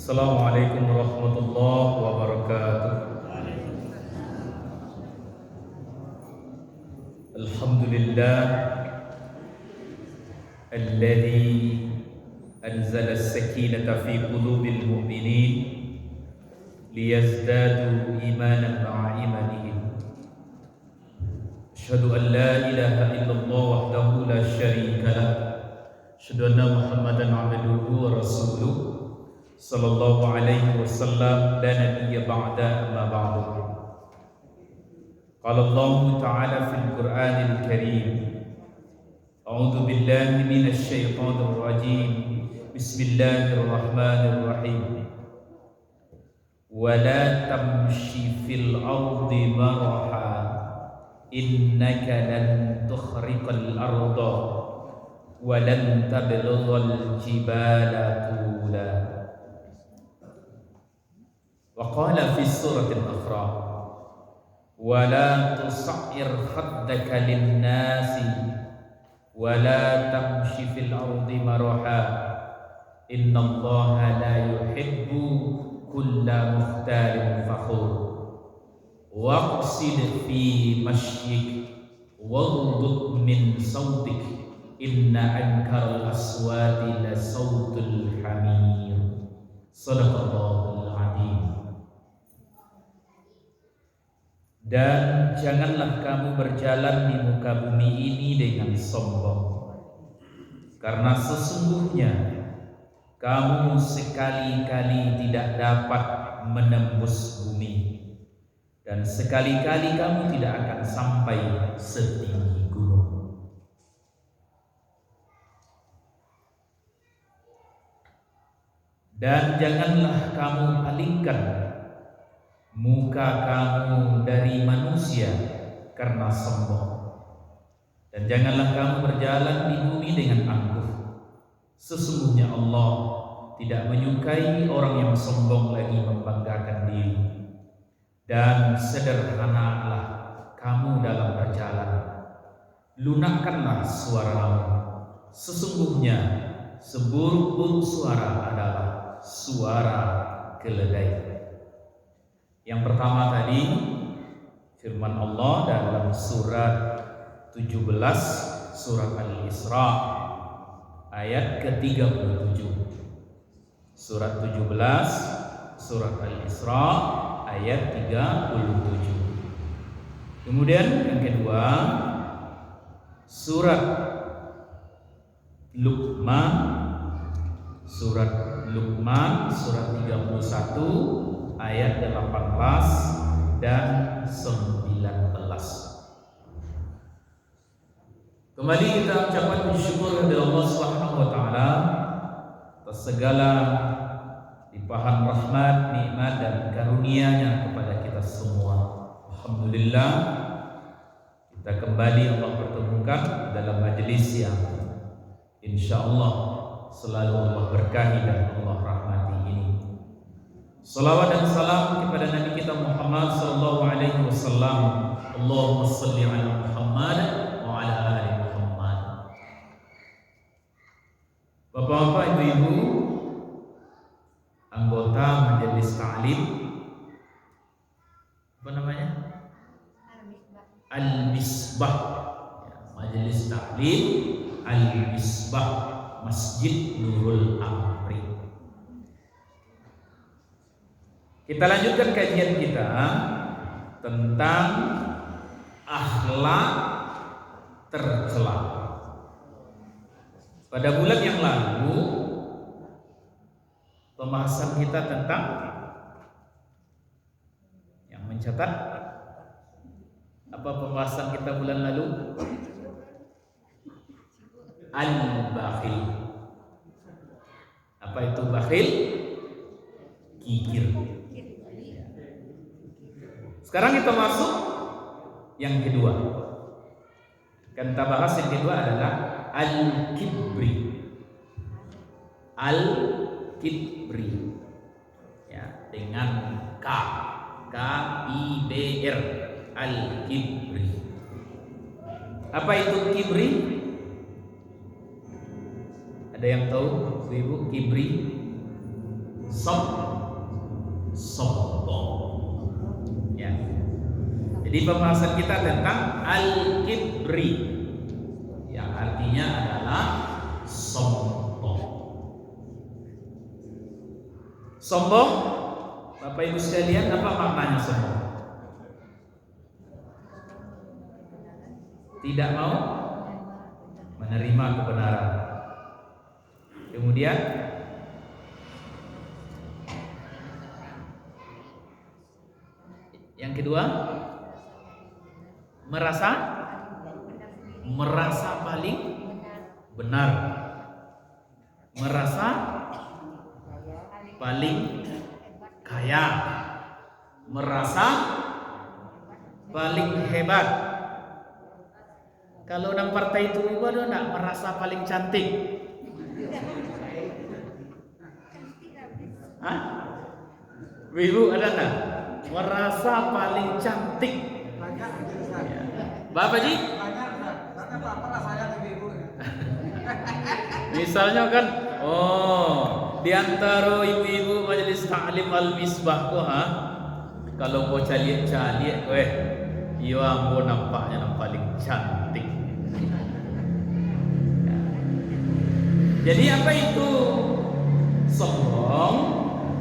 Assalamualaikum warahmatullahi wabarakatuh. Alhamdulillah alladzi anzala as-sakinata fi qulubil mu'minin liyazdadu imanan ma'a imanihim. Asyhadu an la ilaha illallah wahdahu la syarika lah. Asyhadu anna Muhammadan 'abduhu wa rasuluh. Sallallahu alaihi wasallam la nabiyya ba'da amma ba'du. Qala Allah ta'ala fil Qur'anil Karim. A'udzu billahi minasy syaithanir rajim. Bismillahirrahmanirrahim. Wa la tamshi fil ardi maraha innaka lan tukhriqal arda wa lan tablughal jibala tula. وقال في السورة الأخرى ولا تصعر خدك للناس ولا تمش في الأرض مرحا إن الله لا يحب كل مختال فخور واقصد في مشيك واغضض من صوتك إن أنكر الأصوات لصوت الحمير صدق الله العظيم. Dan janganlah kamu berjalan di muka bumi ini dengan sombong, karena sesungguhnya kamu sekali-kali tidak dapat menembus bumi, dan sekali-kali kamu tidak akan sampai setinggi gunung. Dan janganlah kamu palingkan muka kamu dari manusia karena sombong, dan janganlah kamu berjalan di bumi dengan angkuh. Sesungguhnya Allah tidak menyukai orang yang sombong lagi membanggakan diri. Dan sederhanalah kamu dalam berjalan, lunakkanlah suaramu. Sesungguhnya seburuk-buruk suara adalah suara keledai. Yang pertama tadi firman Allah dalam surat 17 surat Al-Isra ayat ke-37. Surat 17 surat Al-Isra ayat 37. Kemudian yang kedua surat Luqman surat 31 ayat 18 dan 19. Kembali kita ucapkan syukur kepada Allah Subhanahu wa taala atas segala limpahan rahmat, nikmat dan karunia-Nya kepada kita semua. Alhamdulillah kita kembali Allah pertemukan dalam majelis yang insyaallah selalu Allah berkahi dan Allah rahmati ini. Salawat dan salam kepada Nabi kita Muhammad sallallahu alaihi wasallam. Allahumma shalli ala Muhammad wa ala ali Muhammad. Bapak-bapak, ibu-ibu, anggota majelis ta'lim, apa namanya? Al-Misbah. Majelis ta'lim Al-Misbah, Masjid Nurul Amri. Kita lanjutkan kajian kita tentang akhlak tercela. Pada bulan yang lalu pembahasan kita tentang yang mencatat apa pembahasan kita bulan lalu? Al-bakhil. Apa itu bakhil? Kikir. Sekarang kita masuk yang kedua. Kita bahas yang kedua adalah al-kibri. Al-kibri. Ya, dengan K. K-I-B-R. Al-kibri. Apa itu kibri? Ada yang tahu, Ibu, kibri? sombong. Ya. Jadi pembahasan kita tentang al-kibri, yang artinya adalah sombong. Sombong, Bapak Ibu sekalian, apa maknanya sombong? Tidak mau menerima kebenaran. Kemudian yang kedua, merasa paling benar, merasa paling kaya, merasa paling hebat. Kalau orang partai itu ibu ada enggak merasa paling cantik? Hah? Ibu ada enggak merasa paling cantik? Ya. Bapak Ji? Misalnya kan, di antara ibu-ibu majelis ta'lim al-misbah ko kalau kau caliak-caliak iya ambo nampaknya yang paling cantik. Jadi apa itu sombong?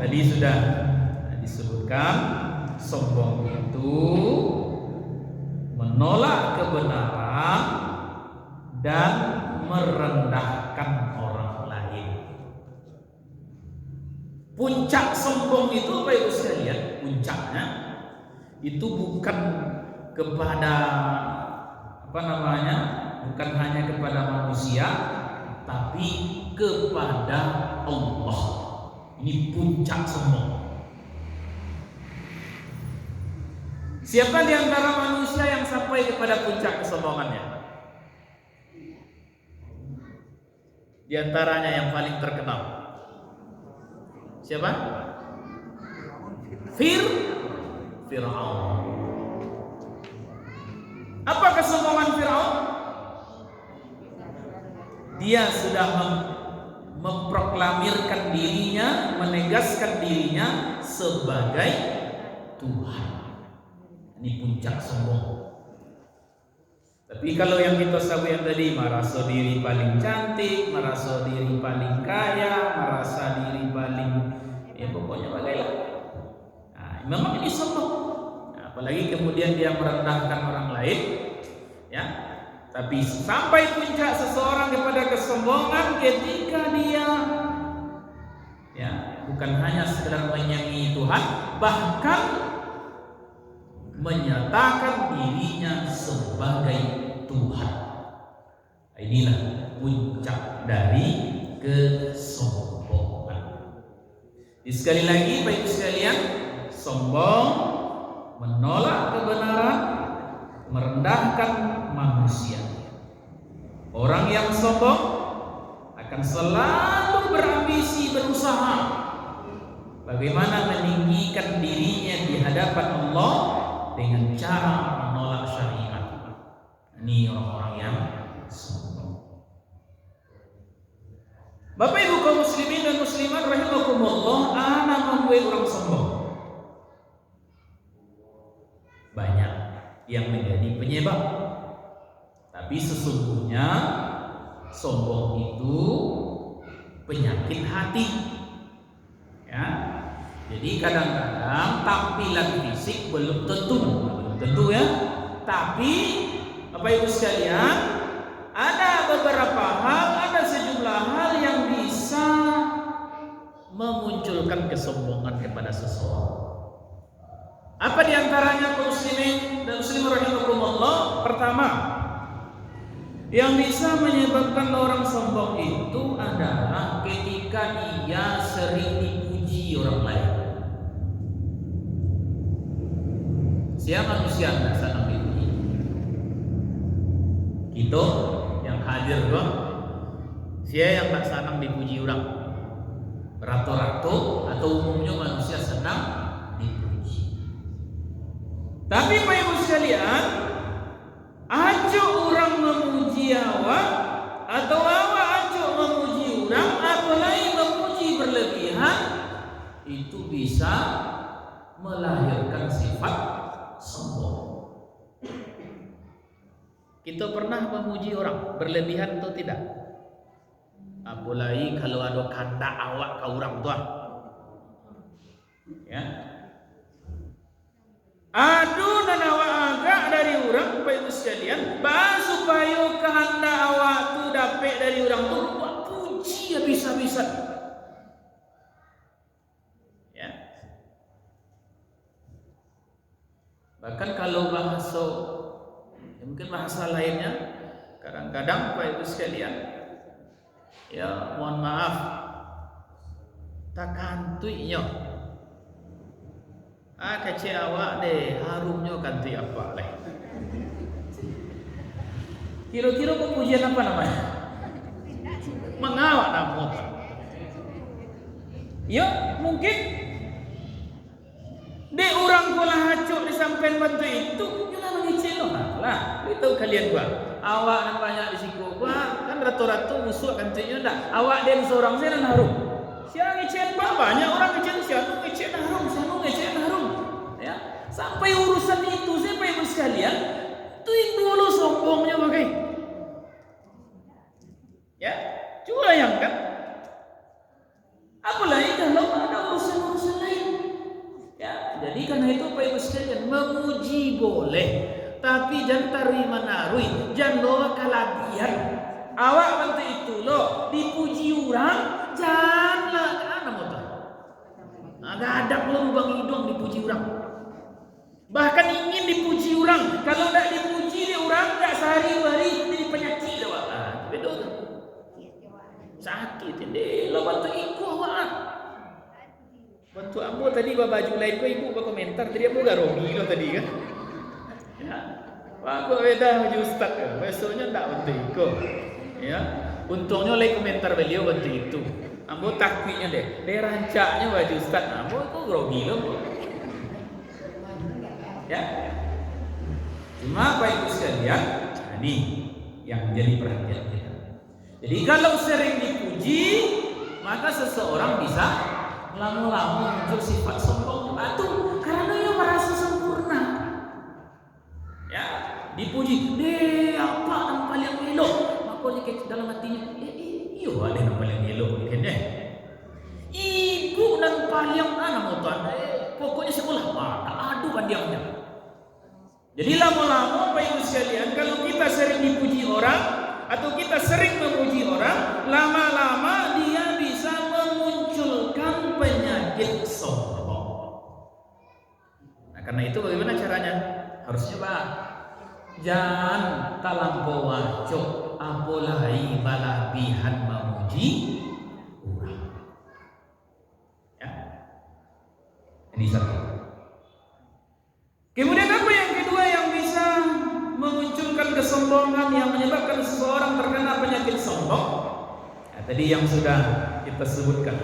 Tadi sudah disebutkan, sombong itu menolak kebenaran dan merendahkan orang lain. Puncak sombong itu apa Ibu sekalian? Puncaknya itu bukan kepada bukan hanya kepada manusia, tapi kepada Allah. Ini puncak sombong. Siapa di antara manusia yang sampai kepada puncak kesombongannya? Di antaranya yang paling terkenal siapa? Fir'aun. Apa kesombongan Fir'aun? Dia sudah memproklamirkan dirinya, menegaskan dirinya sebagai Tuhan. Ini puncak sombong. Tapi kalau yang kita sebut tadi, merasa diri paling cantik, merasa diri paling kaya, merasa diri paling pokoknya bagailah. Nah, memang ini sombong. Nah, apalagi kemudian dia merendahkan orang lain, ya. Tapi sampai puncak seseorang kepada kesombongan ketika dia bukan hanya sekedar menyanyi Tuhan, bahkan menyatakan dirinya sebagai Tuhan. Inilah puncak dari kesombongan. Sekali lagi Bapak Ibu sekalian, sombong menolak kebenaran, merendahkan manusia. Orang yang sombong akan selalu berambisi, berusaha bagaimana meninggikan dirinya di hadapan Allah dengan cara menolak syariat. Ini orang-orang yang sombong. Bapak Ibu kaum muslimin dan muslimat rahimakumullah, ana membuat orang sombong. Banyak yang menjadi penyebab. Tapi sesungguhnya sombong itu penyakit hati. Ya. Jadi kadang-kadang tampilan fisik belum tentu ya. Tapi Bapak Ibu sekalian, ada beberapa hal, ada sejumlah hal yang bisa memunculkan kesombongan kepada seseorang. Apa diantaranya kaum muslimin dan muslimah rahimakumullah? Pertama, yang bisa menyebabkan orang sombong itu adalah ketika ia sering dipuji orang lain. Siapa manusia yang senang dipuji? Kita yang hadir doang. Siapa yang tak senang dipuji orang? Rata-rata atau umumnya manusia senang dipuji. Tapi Bapak Ibu sekalian, aja orang memuji awak atau awak aja memuji orang, apalagi memuji berlebihan, itu bisa melahirkan sifat sombong. Kita pernah memuji orang berlebihan atau tidak? Apalagi kalau ada kata awak ke orang tua. Ya. Aduh dan awak agak dari orang Bapak Ibu sekalian, bah supaya kehendak awak tu dapat dari orang tu buat puji habis-habisan. Ya. Bahkan kalau bahasa mungkin bahasa lainnya, kadang-kadang Bapak Ibu sekalian, ya mohon maaf, tak kantuinya. Kecil awak deh, harumnya kantui apa leh? Kira-kira pujian apa namanya? Mengawak namun. Ya mungkin de orang kolah hacuk disampaikan bantu itu, jangan mengecil lah. Itu kalian buat. Awak dan banyak di siku, kan rata-rata musuh kantuinya dah. Awak dan seorang saya dan harum. Siapa ngecil banyak orang ngecil siapa ngecil harum, siapa ngecil harum. Ya, sampai urusan itu saya Ibu sekalian, tuin dulu sombongnya bagai. Ya, coba bayangkan. Apalagi kalau ada urusan-urusan lain. Ya, jadi karena itu Bapak Ibu sekalian, memuji boleh, tapi jangan tarui menarui, jangan bawa kelabian. Awak bantu itu loh, dipuji orang, janganlah ada motor. Ada lubang hidung dipuji orang. Bahkan ingin dipuji orang. Kalau tidak dipuji dia orang, tidak sehari-hari jadi penyakit awak. Betul. Sakit ini. Lo bantu ibu awak. Bantu ambo tadi baju lain ko ibu berkomentar. Tadi ambo gak rogi lo tadi kan. Ya. Aku beda baju ustaz. Besoknya tidak bantu ibu. Ya. Untungnya lain komentar beliau bantu itu. Ambo takutnya deh. Dia rancaknya baju ustaz. Ambo kok grogi lo. Ya, cuma Bapak Ibu sekalian, ini yang menjadi perhatian kita. Jadi kalau sering dipuji, maka seseorang bisa lama-lama muncul sifat sombong batu karena dia merasa sempurna. Ya, dipuji, deh apa yang paling elok, maka dia dalam hatinya, iyo ada yang paling elok mungkin deh. Ibu dan paling anak motor, pokoknya sekolah, tak adu bandiannya. Jadi lama-lama Bapak Ibu sekalian, kalau kita sering dipuji orang atau kita sering memuji orang, lama-lama dia bisa memunculkan penyakit sombong. Nah, karena itu bagaimana caranya? Harusnya Pak, jangan talampau wacok, apalagi balabihan memuji orang. Ya, ini satu. Kemudian apa yang kedua yang bisa memunculkan kesombongan yang menyebabkan seseorang terkena penyakit sombong? Nah, tadi yang sudah kita sebutkan,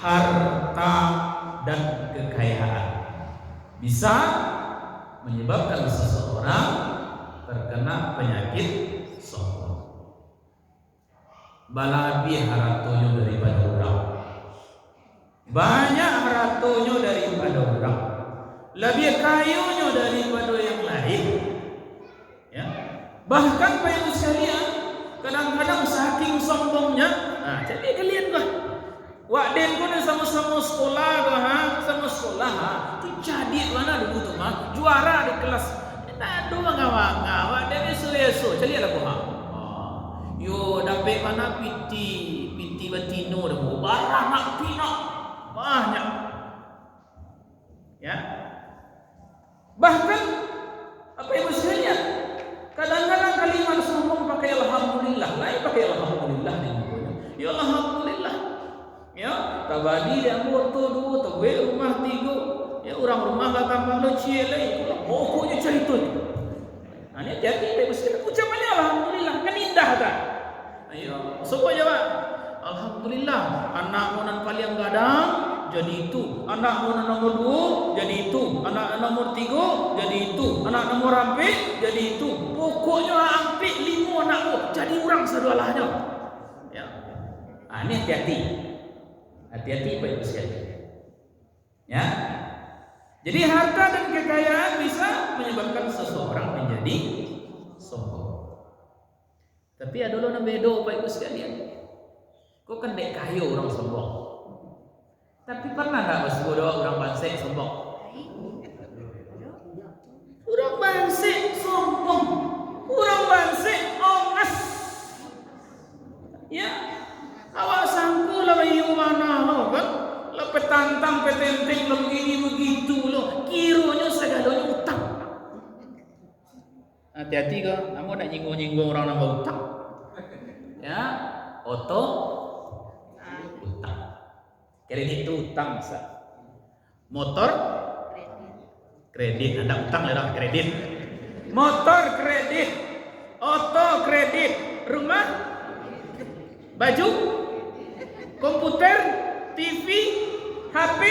harta dan kekayaan bisa menyebabkan seseorang terkena penyakit sombong. Balabi haratonya daripada orang, banyak haratonya daripada orang, lebih kayunya daripada yang lain. Ya. Bahkan Bapak Ibu sekalian, kadang-kadang saking sombongnya, jadi kalian bah, wak den ko sama-sama sekolah sama sekolah tu jadi mana dulu tu juara di kelas. Tak ada ngawang-ngawang, wak den esok jadi lah ko yo dapat mana piti batino dah barang nak pina banyak. Ya. Bahkan apa Ibu sekalian, kadang-kadang kalimat sombong pakai alhamdulillah, lain pakai alhamdulillah ni bukunya. Ya alhamdulillah. Ya, tabadi dia moto dua, tawe rumah tiga. Ya orang rumah lah tambah lo cie lain. Pokoknya cerita. Ini jadi Ibu sekalian ucapannya alhamdulillah, kan indah kan? Ayo, siapa jawab? Alhamdulillah, anak monan paling gadang jadi itu, anak nomor 2 jadi itu, anak nomor 3 jadi itu, anak nomor hampir jadi itu. Pokoknya hampir 5 anak jadi orang sedualahnya. Ya. Ini hati-hati Bapak Ibu sekalian. Ya. Jadi harta dan kekayaan bisa menyebabkan seseorang menjadi sombong. Tapi ada lo bedo Pak Ibu sekalian. Kok kan dek kayu orang sombong. Tapi pernah nggak Mas Bodo orang bansek sombong? Orang bansek sombong. Orang bansek ongas. Ya. Awak sangku lah bayu mana lo kan? Lo petantang petenteng lo begini begitu lo. Kironya segalanya utang. Hati-hati kok, kamu nak nyinggung-nyinggung orang nambah utang. Ya, utang. Kredit itu utang masa. Motor kredit, ada utang ada kredit. Motor kredit, oto kredit, rumah, baju, komputer, TV, HP,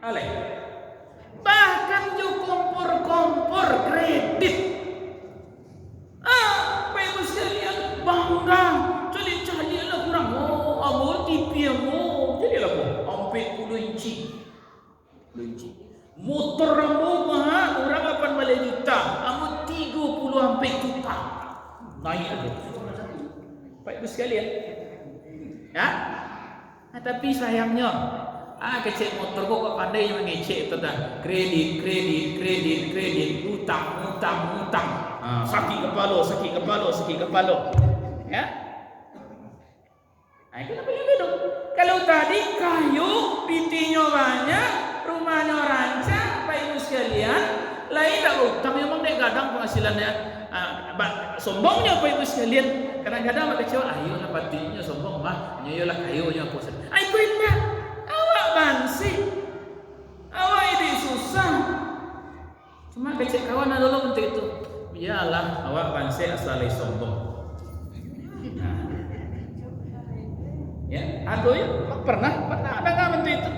ale. Bahkan juga kompor kredit. Apa yang sekalian bangga, cali-cali lah kurang. Oh, abang TV mo, jadi lah kok, sampai 10 inci. Motor rambu mahal, orang 8 juta, amu 30 sampai juta. Naik aja. Pak Ibu sekalian. Ya. Nah, tapi sayangnya, kecek motor kok pandai yang ngecek itu dah. Kredit, utang. Sakit kepala. Ya. Nah, itu apa yang beda? Kalau tadi kayu, pintinya banyak, rumahnya rancang, Pak Ibu sekalian, lain tak utang memang dia gadang penghasilannya. Sombongnya Pak Ibu sekalian, kadang-kadang mak kecewa, ayo lah patinya sombong mah, nyoyolah kayunya aku. Ayo indah, awak bansi, awak ini susah. Cuma kecek kawan ada lo untuk itu. Biarlah awak bansi asal sombong. Ya, aduh ya, pernah ada nggak bentuk itu?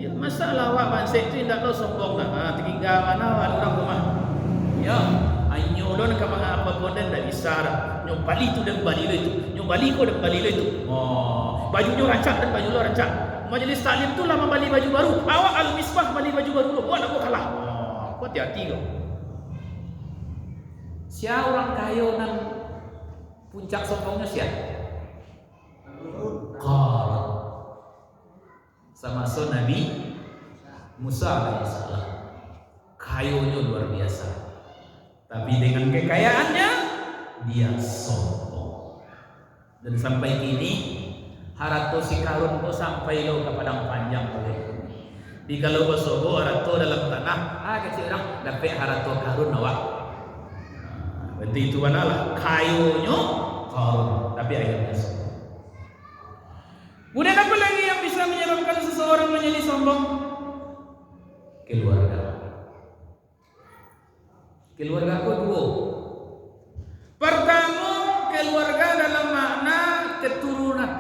Ya, masalah awak bansi itu tidak lo sombong nak, tinggal mana orang rumah. Ya, nyolon ke mga apapun dan tidak bisa. Nyobali itu dan bali itu, nyobali ko dan bali itu. Oh, bajunya rancak dan baju lo rancak. Majelis taklim tu lama bali baju baru. Awak al-misbah bali baju baru lo, buat aku kalah. Oh, kau hati-hati kau. Siapa orang kaya nan puncak sombongnya siapa? Qarun. Sama Nabi Musa alaihissalam. Kayunya luar biasa. Tapi dengan kekayaannya dia sombong. Dan sampai kini harato si Qarun itu sampai lo ke padang panjang boleh. Di kalau basobo harato dalam tanah, kecil orang dapat harato Qarun awak. Berarti itu adalah kayunya Qarun, tapi ayatnya sombong. Kemudian apa lagi yang bisa menyebabkan seseorang menjadi sombong? Keluarga kedua. Pertama, keluarga dalam makna keturunan.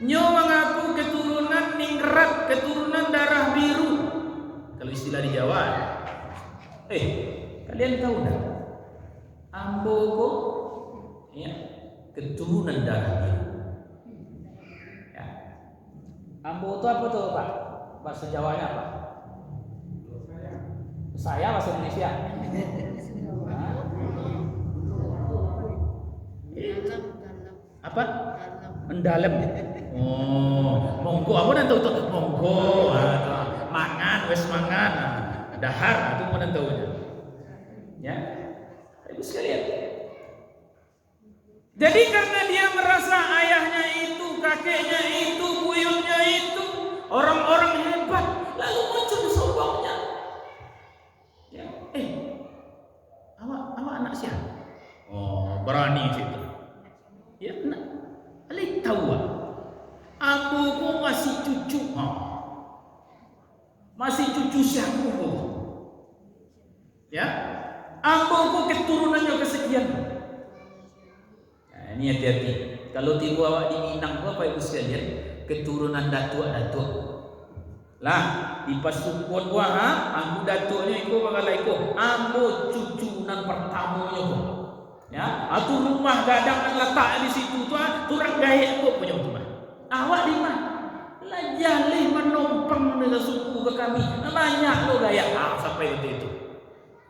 Nyo mengaku keturunan ningrat, keturunan darah biru. Kalau istilah di Jawa. Kalian tahu tak? Ambo kok ya, keturunan darah biru. Ya. Ambo itu apa tuh, Pak? Bahasa Jawanya apa? Saya bahasa Indonesia. Apa? Mendalam. Oh, monggo apa nanti tuh? Monggo. Mangan, wes mangan. Dahar itu mau nanti ya. Ibu sekalian. Jadi karena dia merasa ayahnya itu, kakeknya itu, buyutnya itu orang-orang hebat, lalu muncul sombongnya. Ya, awak anak siapa? Oh, berani situ. Ya, nak, alih tahu. Aku kok masih cucu. Masih cucu siapa? Ya, aku kok keturunannya kesekian. Nah, ini hati-hati. Kalau tiba awak di Minang, apa ibu sekalian? Keturunan datuk. Lah, di pasukun aku datuknya itu bagaimana itu? Aku cucunan pertamanya itu. Ya, atau rumah gadang yang letak di situ tu, turang gaya aku punya rumah. Awak di mana? Lah jalih menom dengan suku ke kami. Banyak lo gaya sampai itu.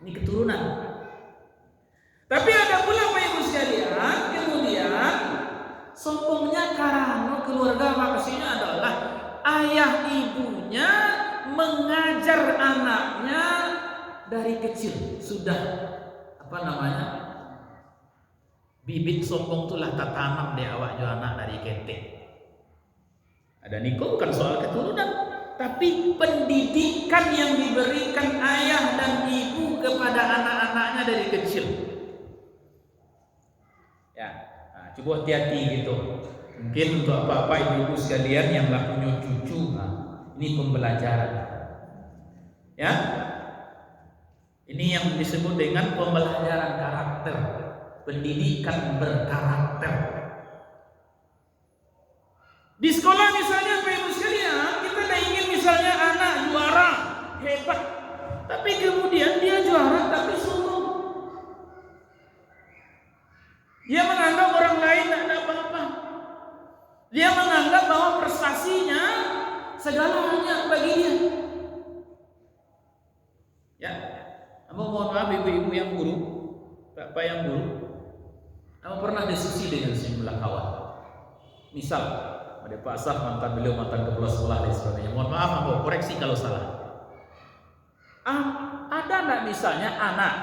Ini keturunan. Tapi ada pula Bapak Ibu sekalian, kemudian sombongnya karena keluarga maksudnya adalah ayah ibunya mengajar anaknya dari kecil sudah bibit sombong itulah tertanam di awak jo anak dari ketek. Ada niko bukan soal keturunan, tapi pendidikan yang diberikan ayah dan ibu kepada anak-anaknya dari kecil. Ya, coba hati-hati gitu. Mungkin untuk bapak ibu sekalian yang punya cucu, ini pembelajaran. Ya, ini yang disebut dengan pembelajaran karakter, pendidikan berkarakter. Di sekolah misalnya Bapak Ibu sekalian, kita ingin misalnya anak juara hebat, tapi kemudian dia juara tapi sombong. Dia menganggap orang lain tidak ada apa-apa. Dia menganggap bahwa prestasinya segalanya bagi dia. Ya, mohon maaf ibu-ibu yang guru, bapak yang guru, kamu pernah diskusi dengan sejumlah kawan. Misal, ada Pak Asaf mantan kepala sekolah dan sebagainya. Mohon maaf, aku koreksi kalau salah. Ada enggak misalnya anak?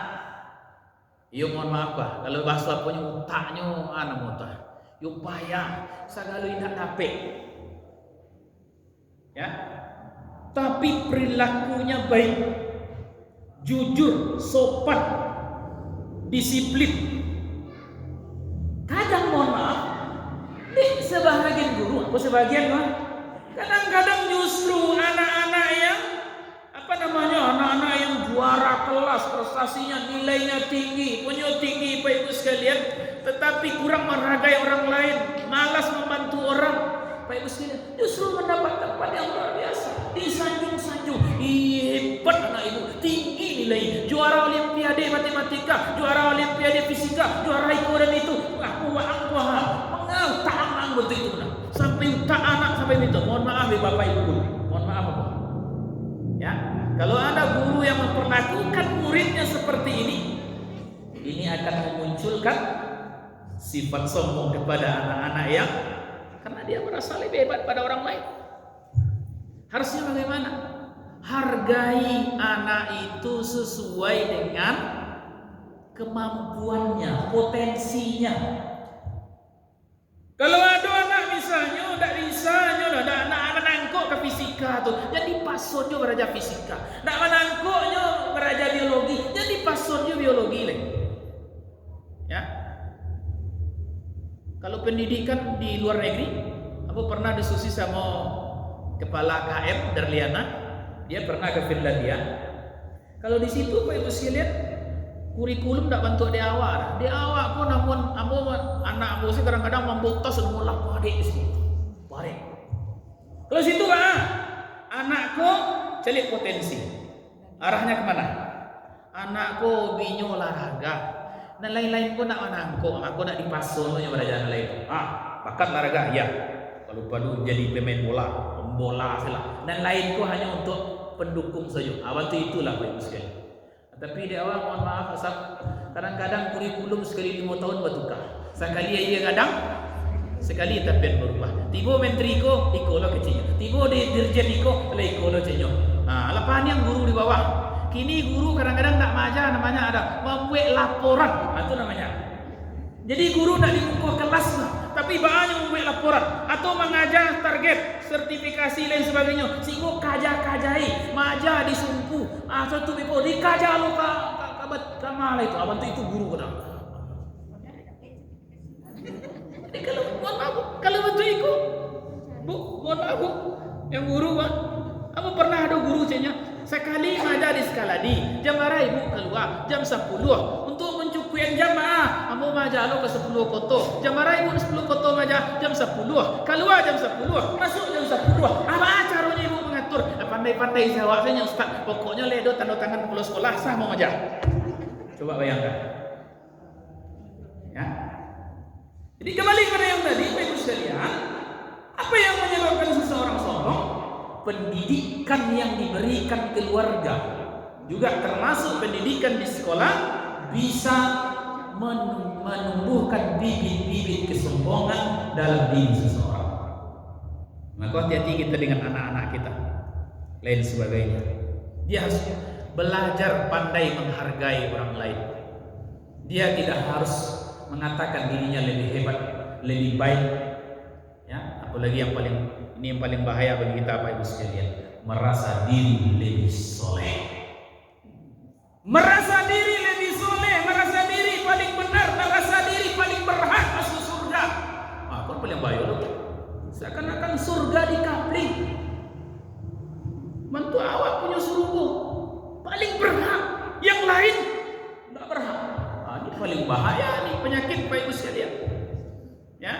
Yo mohon maaf Pak, kalau bahasa punya utaknya anak muta. Yo payah, segala indah dapet. Ya. Tapi perilakunya baik, jujur, sopan, disiplin. Kadang mohon maaf, sebahagian guru, kadang-kadang justru anak-anak yang anak-anak yang juara kelas, prestasinya nilainya tinggi, punya tinggi Bapak Ibu sekalian, tetapi kurang menghargai orang lain, malas membantu orang. Bapak Ibu sekalian, justru mendapat tempat yang luar biasa, disanjung-sanjung. Hebat anak ibu, tinggi nilai, juara olimpiade matematika, juara olimpiade fisika, juara itu dan itu. Taang betul itu sampai utak anak sampai itu. Mohon maaf ya Bapak Ibu guru, mohon maaf Bapak. Ya, kalau ada guru yang memperlakukan muridnya seperti ini akan memunculkan sifat sombong kepada anak-anak yang karena dia merasa lebih hebat pada orang lain. Harusnya bagaimana? Hargai anak itu sesuai dengan kemampuannya, potensinya. Kalau ada anak misalnya tidak bisa, tidak menangkuk ke fisika tuh, jadi pasonnya belajar fisika. Tidak menangkuknya belajar biologi, jadi pasonnya biologi lagi. Ya. Kalau pendidikan di luar negeri, aku pernah diskusi sama kepala KM Darliana, dia pernah ke Finlandia. Kalau di situ Pak Ibu sekalian, kurikulum tidak bantu di awal pun namun anak bosnya kadang-kadang membutos namun lapar adik di situ. Baik. Kalau situ anakku celik potensi. Arahnya kemana? Anakku binyo olahraga. Dan lain-lain pun nak menangkuk, aku nak dipasung nya belajar lain. Bakat olahraga ya. Kalau padu jadi pemain bola salah. Dan lainku hanya untuk pendukung saja. Waktu itulah Pak Ibu sekalian. Tapi di awal mohon maaf Asap, kadang-kadang kurikulum sekali 5 tahun bertukar. Sekali tapi berubah. Tiba menteri ko ikolah kecilnya. Tiba dirjen iko lah ikolah kecilnya. Lapan yang guru di bawah. Kini guru kadang-kadang tak maja namanya ada membuat laporan. Itu namanya. Jadi guru tak di muka kelas tapi banyak membuat laporan atau mengajar target, sertifikasi lain sebagainya. Sehingga kajai, maja disumpu. Satu bipo dikaja lo kamala itu. Awan itu guru kadang. Jadi kalau betul itu, mohon maaf Bu, yang guru apa pernah ada guru cenya sekali maja di skala di jam berapa ibu keluar jam 10 untuk mencukupi jamaah kamu maja lo ke 10 koto jam berapa ibu 10 koto maja jam 10 keluar jam 10 masuk jam 10 apa caranya ibu mengatur pandai-pandai jawabnya Ustaz pokoknya ledo tanda tangan kepala sekolah sah mau maja. Coba bayangkan ya. Jadi kembali kepada yang tadi Bapak Ibu sekalian, apa yang menyebabkan seseorang sombong? pendidikan yang diberikan keluarga, juga termasuk pendidikan di sekolah, bisa menumbuhkan bibit-bibit kesombongan dalam diri seseorang. Maka hati-hati kita dengan anak-anak kita. Lain sebagainya. Dia harus belajar pandai menghargai orang lain. Dia tidak harus mengatakan dirinya lebih hebat, lebih baik. Ya, apalagi yang paling bahaya bagi kita, Bapak Ibu sekalian, merasa diri lebih soleh. Merasa diri lebih soleh, merasa diri paling benar, merasa diri paling berhak masuk surga. Apa paling bahaya loh? Seakan-akan surga dikapling. Mantu awak punya surga paling berhak, yang lain tidak berhak. Ini paling bahaya nih penyakit, Bapak Ibu sekalian. Ya,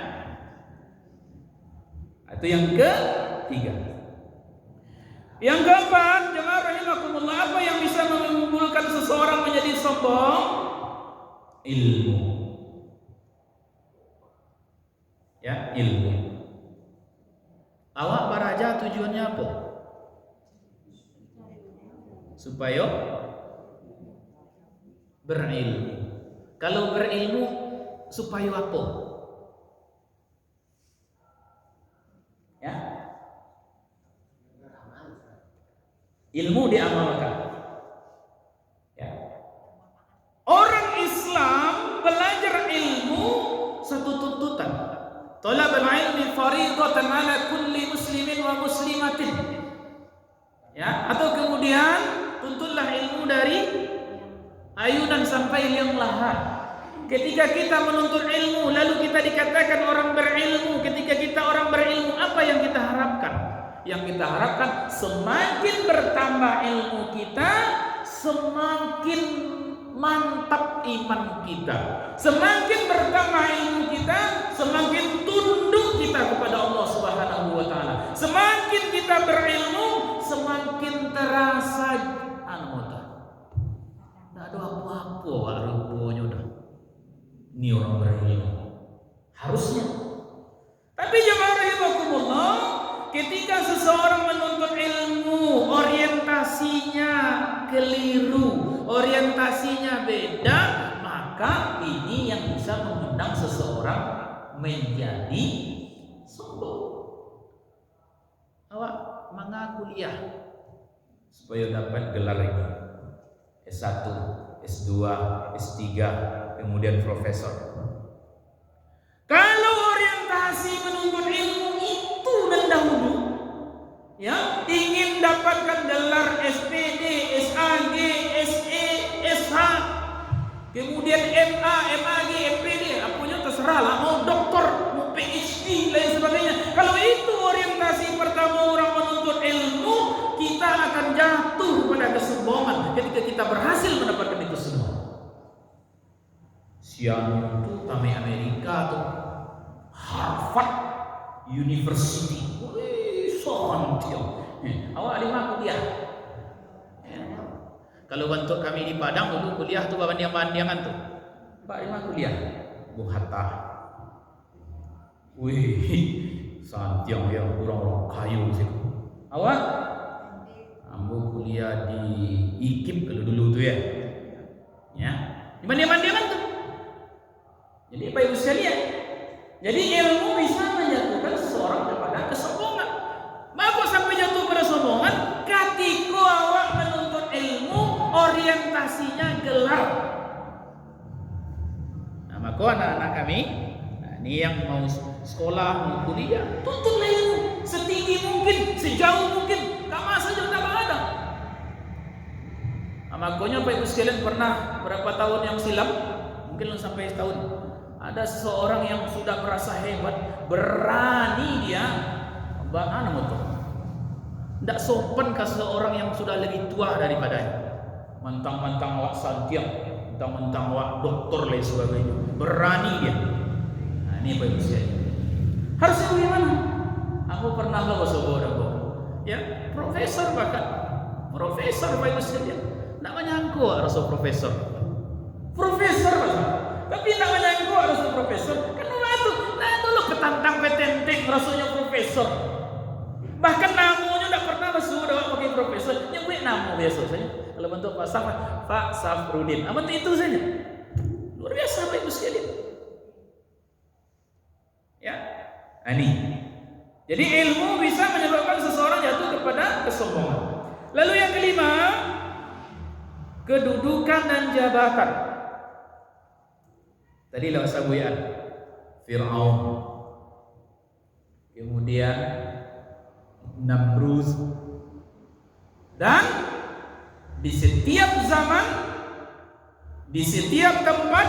itu yang ketiga. Yang keempat, jemaah rahimakumullah, apa yang bisa mengumpulkan seseorang menjadi sombong? Ilmu. Ya, ilmu. Awak baraja tujuannya apa? Supaya berilmu. Kalau berilmu supaya apa? Ya. Ilmu diamalkan. Ya. Orang Islam belajar ilmu satu tuntutan. Talabul ilmi fardhatun 'ala kulli muslimin wa muslimatin. Ya, atau kemudian tuntutlah ilmu dari ayunan sampai liang lahat. Ketika kita menuntut ilmu lalu kita dikatakan orang berilmu, ketika kita orang berilmu, apa yang kita harapkan? Yang kita harapkan semakin bertambah ilmu kita, semakin mantap iman kita. Semakin bertambah ilmu kita, semakin tunduk kita kepada Allah Subhanahu wa taala. Semakin kita berilmu, semakin terasa tidak ada apa-apa rupanya dah. Ini orang berilmu. Harusnya. Tapi jemaah rahimakumullah, ketika seseorang menuntut ilmu, orientasinya keliru, orientasinya beda, maka ini yang bisa mengundang seseorang menjadi sombong. Awak mengaku kuliah supaya dapat gelar ini, S1, S2, S3, kemudian profesor. Kalau orientasi menuntut ilmu itu mendahulu, ya, ingin dapatkan gelar SPD, SAG, SE, SH, kemudian MA, MAG, MPD, apanya terserah lah, mau doktor, mau PhD, lain sebagainya. Kalau itu orientasi pertama orang menuntut ilmu, kita akan jatuh pada kesombongan ketika kita berhasil mendapatkan itu semua. Siang itu kami Amerika tuh, Harvard University. Sontio. Awak di mana kuliah? Kalau bentuk kami di Padang dulu kuliah tuh bandiang-bandiangan tuh. Pak di mana kuliah? Bung Hatta. Wih, Santiang ya, orang-orang kayu situ. Awak? Ambo kuliah di IKIP kalau dulu tuh ya. Ya. Di bandiang-bandiangan tuh. Jadi Pak Ibu sekalian, jadi ilmu bisa menjatuhkan seseorang kepada kesombongan. Maka sampai jatuh pada sombongan ketika awak menuntut ilmu, orientasinya gelar. Nah, maka anak-anak kami, ini yang mau sekolah, mau kuliah, tuntutlah ilmu setinggi mungkin, sejauh mungkin, tak masa juga tak ada. Nah, makanya Pak Ibu sekalian pernah berapa tahun yang silam, mungkin sampai setahun, ada seseorang yang sudah merasa hebat, berani dia, bagaimana betul? Tidak sopan ke seseorang yang sudah lebih tua daripadanya. Mentang-mentang wak santiang, mentang-mentang wak doktor lain sebagainya, berani dia. Nah, ini Pak Ibu sekalian. Harusnya bagaimana? Aku pernah lo seorang ya, profesor bahkan, profesor Pak Ibu sekalian. Tidak menyangka harus profesor, profesor bahkan. Tapi tidak menyangka harus profesor. Kenapa itu? Nah itu lo ketantang petenteng rasanya profesor. Bahkan namanya tidak pernah masuk dalam pakai profesor, nyebut nama biasa saja. Kalau bentuk Pak Safrudin, apa itu saja. Luar biasa Bapak Ibu sekalian. Ya, ini. Jadi ilmu bisa menyebabkan seseorang jatuh kepada kesombongan. Lalu yang kelima, kedudukan dan jabatan. Tadi lewat sabuyan Fir'aun, kemudian Namrud, dan di setiap zaman, di setiap tempat,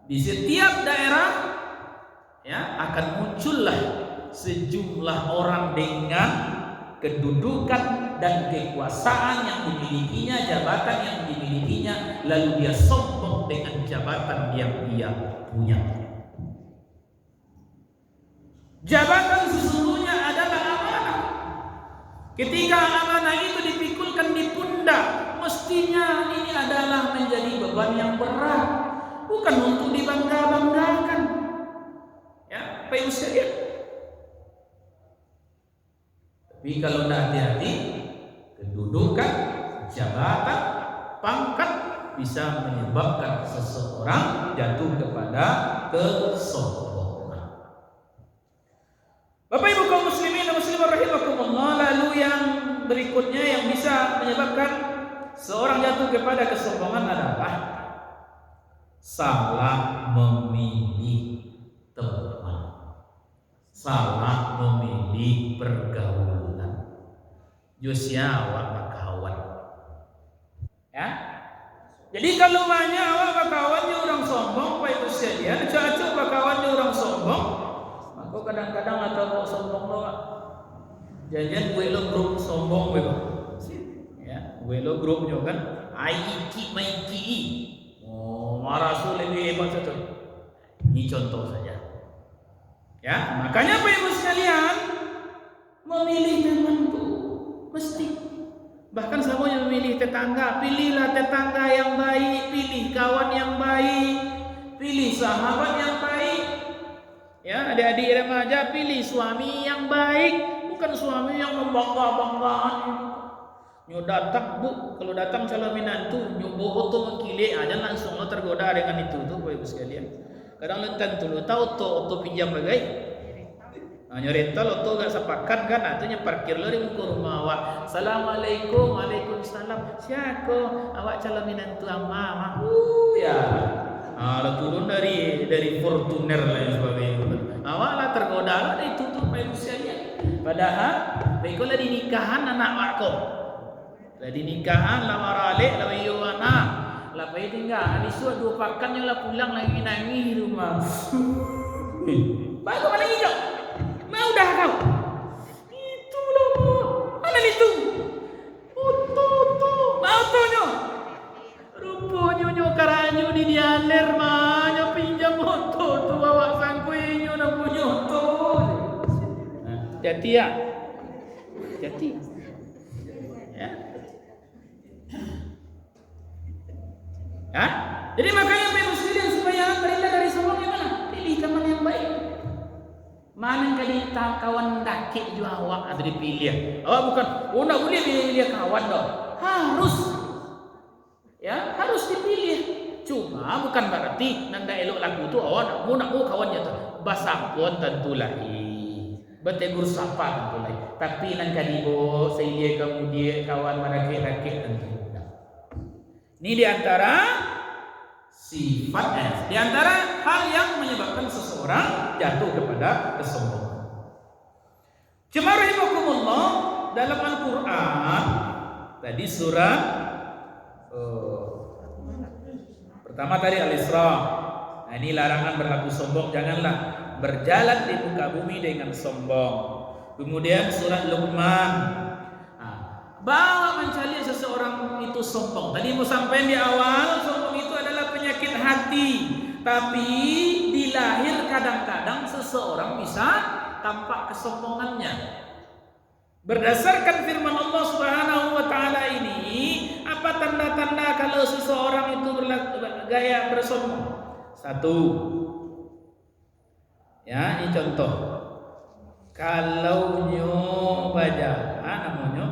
di setiap daerah, ya, akan muncullah sejumlah orang dengan kedudukan dan kekuasaan yang dimilikinya, jabatan yang dimilikinya, lalu dia sombong dengan jabatan yang dia punya. Jabatan sesungguhnya adalah amanah. Ketika amanah itu dipikulkan di pundak, mestinya ini adalah menjadi beban yang berat, bukan untuk dibangga-banggakan. Ya, Pak Ibu sekalian. Tapi kalau tidak hati-hati, kedudukan, jabatan, pangkat bisa menyebabkan seseorang jatuh kepada kesombongan. Bapak Ibu kaum muslimin dan muslimat rahimakumullah, lalu yang berikutnya yang bisa menyebabkan seorang jatuh kepada kesombongan adalah salah memilih teman, salah memilih pergaulan. Josya awak kawan. Ya. Jadi kalau banyak awak kawannya orang sombong, Pak Ibu sekalian, cocok kawannya orang sombong, maka kadang-kadang atau kau sombong lo, jangan gue lo grup sombong gue, ya, gue lo grupnya kan, aiki maiki, oh marah sulit lebih hebat itu. Ini contoh saja. Ya, makanya Pak Ibu sekalian, memilih teman itu mesti. Bahkan semuanya memilih tetangga. Pilihlah tetangga yang baik, pilih kawan yang baik, pilih sahabat yang baik. Ya, adik-adik remaja, pilih suami yang baik, bukan suami yang membangga-banggaan. Nyo datang bu, kalau datang calon menantu, nyo bohong tuh mengkile aja langsung lo tergoda dengan itu tuh Bapak Ibu sekalian. Kadang lentan tuh lo tahu auto pinjam bagai. Nyorental atau gak sepakat kan, artinya parkir lo di muka rumah awak. Assalamualaikum, waalaikumsalam. Siapa awak calon menantu ama? Ya. Lo turun dari Fortuner lah yang sebagainya. Awak lah tergoda lah ditutup Pak Ibu sekalian. Padahal baiklah di nikahan anak wako. Lah di nikahan lah marale lah yowana. Lah baik tinggal anisu dua pakannya lah pulang lagi nangis di rumah. Bagus mana hijau? Mau dah kau? Itulah Pak. Mana itu? Oto. Mau tonyo. Rupanya nyo karanyo di dialer mah nyo pinjam moto tu awak sangkui nyo nak punya moto. Jadi ya. Jadi. Ya. Hah? Jadi makanya Bapak Ibu sekalian supaya terhindar dari sombong yang mana? Pilih teman yang baik. Mana kali kawan daki juga awak ada dipilih. Awak bukan, oh nak boleh pilih kawan dong. Harus, ya harus dipilih. Cuma bukan berarti nanda elok lagu tu awak nak mau kawannya tu. Basapon tentulah bertegur sapa tentulah. Tapi nan kali bo saya kemudian kawan merakit-rakit tentu. Ini diantara sifatnya, di antara hal yang menyebabkan seseorang jatuh kepada kesombongan. Jemaah rahimakumullah, dalam Al-Quran tadi surah pertama tadi Al-Isra. Nah, ini larangan berlaku sombong, janganlah berjalan di muka bumi dengan sombong. Kemudian surah Luqman, bahwa mencari seseorang itu sombong. Tadi mau sampai di awal, sombong itu adalah penyakit hati. Tapi di lahir kadang-kadang seseorang bisa tampak kesombongannya. Berdasarkan firman Allah Subhanahu wa taala ini, apa tanda-tanda kalau seseorang itu bergaya bersombong? Satu. Ya, ini contoh. Kalau nyo baja, namanya.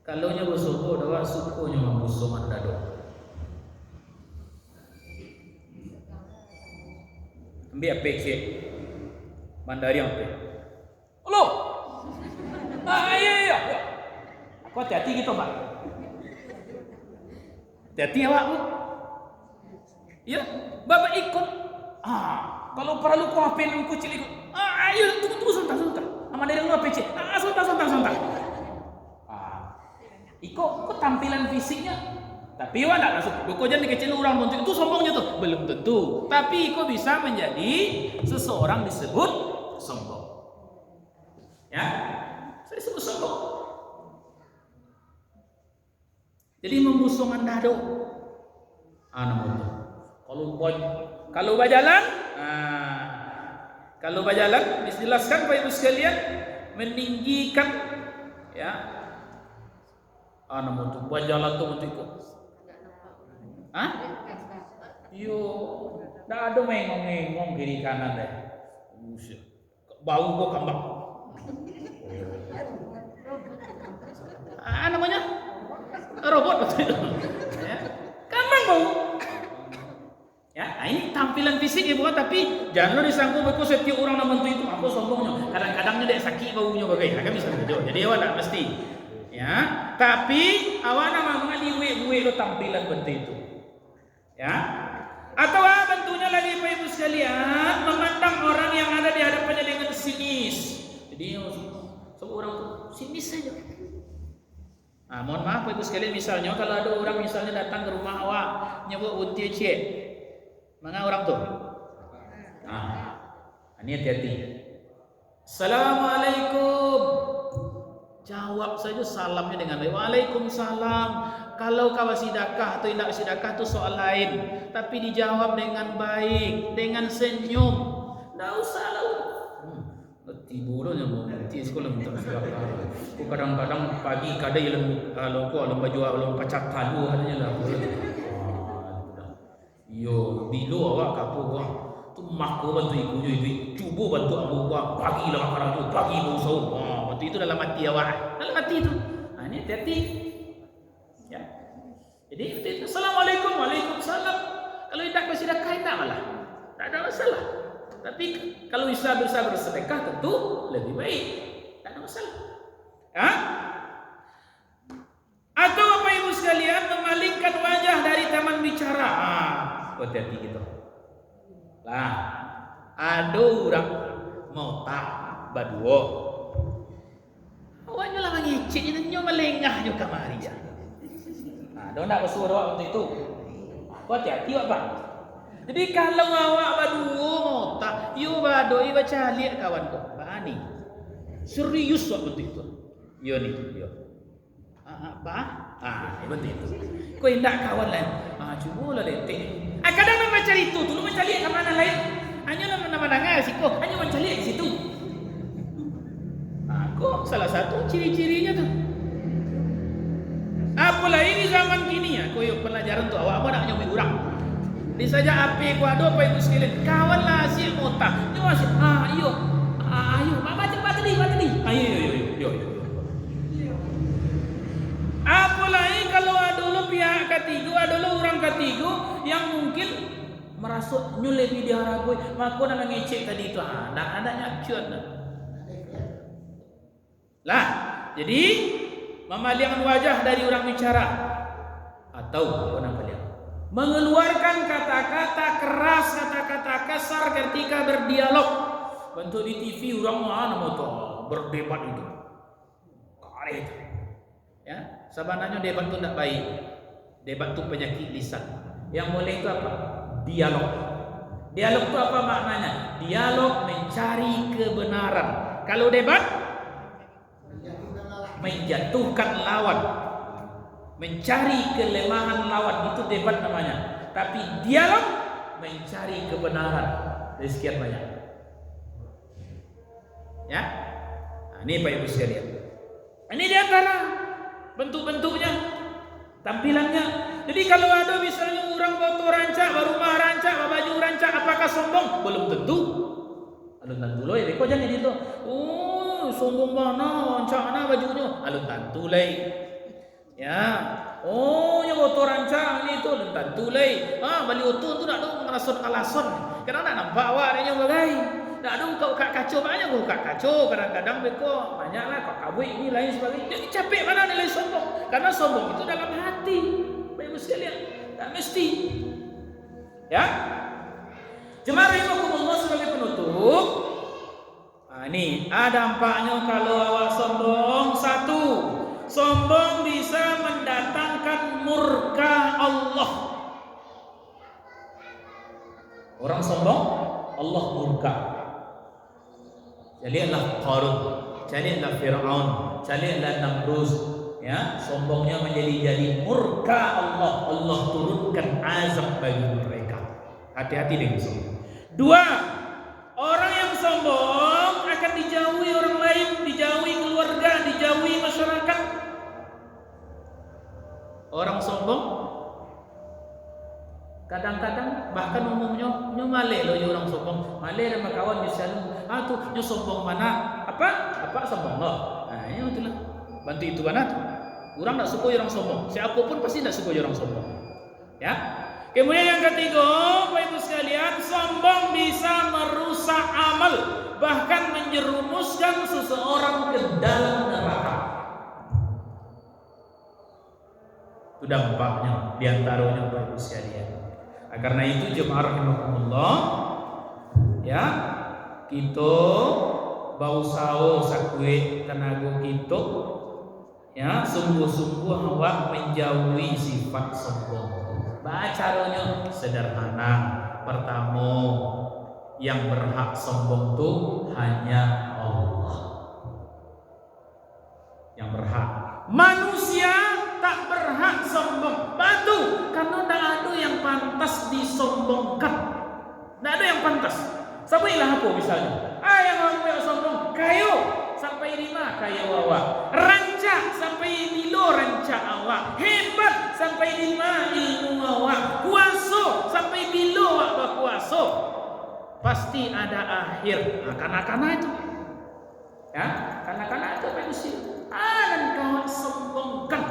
Kalau nyo bersuku, dawa suku nyo membusung andado. Ambil apa cik? Mandarin apa? Halo. Iya. Kau hati-hati gitu pak. Hati-hati awak bu. Ya, bapak ikut. Kalau perlu kau apel aku cilik. Ayo tunggu sebentar. Mandarin lu apa cik? Sebentar. Kok tampilan fisiknya, tapi wah tak masuk. Kau jangan dikecil orang bentuk itu sombongnya tuh, belum tentu. Tapi kau bisa menjadi seseorang disebut sombong. Ya, saya sebut sombong. Jadi membusung andado. Kalau berjalan, dijelaskan Bapak Ibu sekalian, meninggikan, ya. Untuk berjalan tuh untuk ikut. Yo, dah ada mengong kiri kanan deh. Bau kok kambang. Namanya robot betul. Ya, kambang bau. Ya, ini tampilan fisik ya bukan, tapi jangan lo disangkut beku setiap orang nama itu apa sombongnya. Kadang-kadangnya dek sakit baunya bagai, kan bisa begitu. Jadi awak tak mesti. Ya, tapi awak nama mengalih lo tampilan bentuk itu. Ya, atau bentuknya lagi Bapak Ibu sekalian memandang orang yang ada di hadapannya dengan sinis. Jadi seorang itu sinis saja. Mohon maaf Bapak Ibu sekalian, misalnya kalau ada orang misalnya datang ke rumah awak nyebut uti cik, mana orang tuh? Ini hati-hati. Assalamualaikum. Jawab saja salamnya dengan baik. Waalaikumsalam. Kalau kau sedekah atau tidak sedekah itu soal lain, tapi dijawab dengan baik, dengan senyum. Tidak usah lah. Tiburnya mau nanti sekolah minta sedekah. Aku kadang-kadang pagi kadang kalau kau alam baju alam pacat talu adanya lah. Yo, bilo awak kapu gua. Tu makko bantu ibunya itu. Cuba bantu abu gua. Pagi lah makan tu, pagi bau sahur. Waktu itu dalam hati awak. Dalam hati itu. Ini hati-hati. Ya. Jadi itu Assalamualaikum, Waalaikumsalam. Kalau tidak bersedekah tidak malah. Tak ada masalah. Tapi kalau bisa bersedekah tentu lebih baik. Tak ada masalah. Ya? Atau Bapak Ibu sekalian memalingkan wajah dari taman bicara. Hati-hati gitu. Lah, ada orang mau tak baduo. Awaknya lah mengicik, nyo melengah nyo kamari ya. Ada nak bersuara waktu itu. Hati-hati Pak. Jadi kalau awak baduo mau tak, yo bado iba calik kawan kau. Bani. Serius waktu itu. Yo ni, yo. Betul itu. Kau indak kawan lain. Cuba lah letek. Kadang nak mencari itu, dulu mencari ke mana lain. Hanya nama dengar siko, hanya mencari di situ. Kok salah satu ciri-cirinya tuh. Apalah ini zaman kini ya, kau pelajaran tu awak apa nak nyambi orang. Di saja api kau ada apa Ibu sekalian. Kawan lah si mota. Dia masih ayo. Bateli. Ayo. Apalagi kalau ada pihak ketiga, ada orang ketiga yang mungkin merasa nyu lebih diharapkan, maka nak ngecek tadi itu ada nyacut lah. Jadi memalingkan wajah dari orang bicara atau mengeluarkan kata-kata keras, kata-kata kasar ketika berdialog. Bentuk di TV orang mana motor berdebat itu karet. Ya, sebenarnya debat itu tidak baik. Debat itu penyakit lisan. Yang boleh itu apa? Dialog. Dialog itu apa maknanya? Dialog mencari kebenaran. Kalau debat menjatuhkan lawan, mencari kelemahan lawan, itu debat namanya. Tapi dialog mencari kebenaran. Dari sekian banyak. Ya, ini Pak Ibu sekalian. Ini diantara bentuk-bentuknya, tampilannya. Jadi kalau ada misalnya orang foto rancak, rumah rancak, baju rancak, apakah sombong? Belum tentu. Alun tantulai, deko jangan itu. Oh, sombong mana, rancang bajunya. Alun tantulai. Ya. Oh, yang oto rancang itu alun tantulai. Bali oto tu nak dong ngalason. Karena nak nampak awak dia bagai. Nak dong kau kacau banyak kau kacau. Kadang-kadang beko banyaklah kau kabui ini lain sebagainya. Jadi capek mana nilai sombong. Karena sombong itu dalam hati. Baik sekalian, tak mesti. Ya. Jemaah rahimakumullah sebagai penutup. Ini ada dampaknya kalau awak sombong. Satu, sombong bisa mendatangkan murka Allah. Orang sombong, Allah murka. Jadilah Qarun, jadilah Fir'aun, jadilah Namrud. Ya, sombongnya jadi murka Allah. Allah turunkan azab bagi mereka. Hati-hati dengan sombong. Dua, orang yang sombong akan dijauhi orang lain, dijauhi keluarga, dijauhi masyarakat. Orang sombong kadang-kadang bahkan umumnya male loh orang sombong. Male sama kawan misalnya, tuh nyo sombong mana? Apa sombong loh. Nah, ini itulah. Bantu itu mana tuh. Orang tak suka orang sombong. Siapapun pasti tak suka orang sombong. Ya. Kemudian yang ketiga, Bapak Ibu sekalian, sombong bisa merusak amal, bahkan menjerumuskan seseorang ke dalam neraka. Itu dampaknya diantaranya Bapak Ibu sekalian. Karena itu jemaah rahimakumullah, ya, kita bau sao sakwe tenaga kita, ya, sungguh-sungguh awak menjauhi sifat sombong. Caranya sederhana. Pertama, yang berhak sombong itu hanya Allah. Yang berhak. Manusia tak berhak sombong. Batu, karena tidak ada yang pantas disombongkan. Tidak ada yang pantas. Sabilah apa misalnya? Yang orang sombong, kayu sampai lima kayu awak. Rancak sampai bilo rancak awak. Hebat sampai lima ilmu awak. Kuasa sampai bilo awak berkuasa. Pasti ada akhir. Kanak-kanak itu. Ya, kanak-kanak itu manusia. Dan kau sombongkan.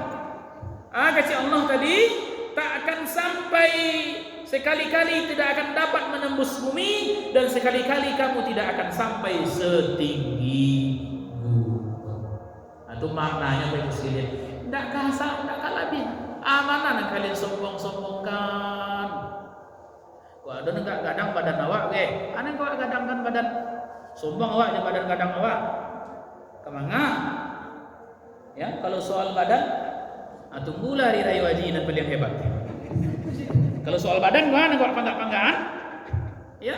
Kata Allah tadi, tak akan sampai, sekali-kali tidak akan dapat menembus bumi, dan sekali-kali kamu tidak akan sampai setinggi gunung. Itu maknanya Bapak sekalian. Tidak kasar, tidak lebih. Mana nak kalian sombong-sombongkan? Kau ada enggak gadang badan awak, Aneh kau gadangkan badan. Sombong awak je badan gadang awak. Kemana? Ya, kalau soal badan, tunggulah hari raya haji dan paling hebat. Kalau soal badan mana kau panggak-panggaan? Ya,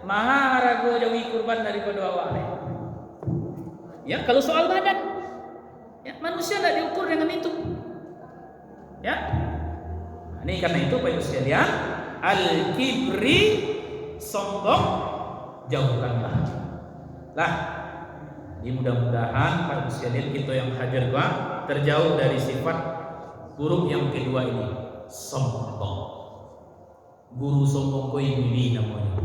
maha ragu jauhi kurban daripada awak. Ya, kalau soal badan, ya, manusia tidak diukur dengan itu. Ya, ini karena itu Bapak Ibu sekalian, al-kibri, sombong, jauhkanlah. Lah, ini mudah-mudahan Bapak Ibu sekalian kita yang hadir terjauh dari sifat buruk yang kedua ini, sombong. Guru sombong kau ini namanya.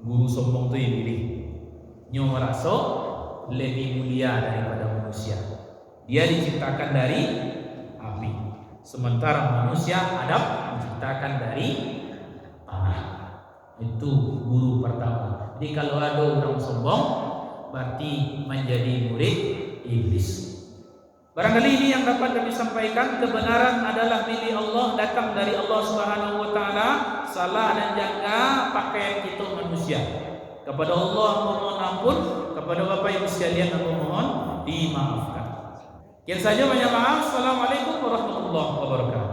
Guru sombong tu ini. Nyo merasa lebih mulia daripada manusia. Dia diciptakan dari api, sementara manusia Adam diciptakan dari tanah. Itu guru pertama. Jadi kalau ada orang sombong, berarti menjadi murid iblis. Barangkali ini yang dapat kami sampaikan. Kebenaran adalah milik Allah, datang dari Allah Subhanahu wa taala. Salah dan jangka pakaian kita manusia. Kepada Allah mohon ampun, kepada Bapak Ibu sekalian mohon dimaafkan. Sekian saja, banyak maaf. Assalamualaikum warahmatullahi wabarakatuh.